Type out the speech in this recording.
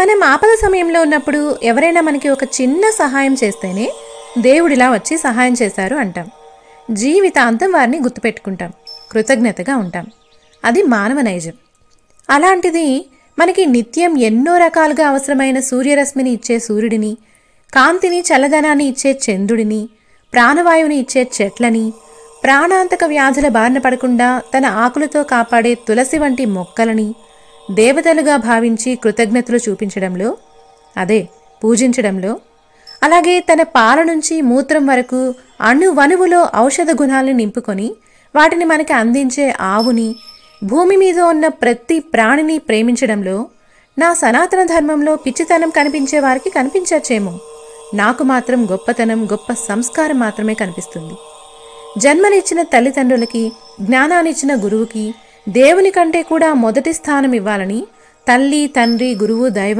మనం ఆపద సమయంలో ఉన్నప్పుడు ఎవరైనా మనకి ఒక చిన్న సహాయం చేస్తేనే దేవుడిలా వచ్చి సహాయం చేశారు అంటాం. జీవితాంతం వారిని గుర్తుపెట్టుకుంటాం, కృతజ్ఞతగా ఉంటాం. అది మానవ నైజం. అలాంటిది మనకి నిత్యం ఎన్నో రకాలుగా అవసరమైన సూర్యరశ్మిని ఇచ్చే సూర్యుడిని, కాంతిని చల్లదనాన్ని ఇచ్చే చంద్రుడిని, ప్రాణవాయువుని ఇచ్చే చెట్లని, ప్రాణాంతక వ్యాధుల బారిన పడకుండా తన ఆకులతో కాపాడే తులసి వంటి మొక్కలని దేవతలుగా భావించి కృతజ్ఞతలు చూపించడంలో, అదే పూజించడంలో, అలాగే తన పాల నుంచి మూత్రం వరకు అణువణువులో ఔషధ గుణాలను నింపుకొని వాటిని మనకి అందించే ఆవుని, భూమి మీద ఉన్న ప్రతి ప్రాణిని ప్రేమించడంలో నా సనాతన ధర్మంలో పిచ్చితనం కనిపించే వారికి కనిపించచ్చేమో, నాకు మాత్రం గొప్పతనం, గొప్ప సంస్కారం మాత్రమే కనిపిస్తుంది. జన్మనిచ్చిన తల్లిదండ్రులకి, జ్ఞానాన్నిచ్చిన గురువుకి దేవుని కంటే కూడా మొదటి స్థానం ఇవ్వాలని తల్లి, తండ్రి, గురువు, దైవం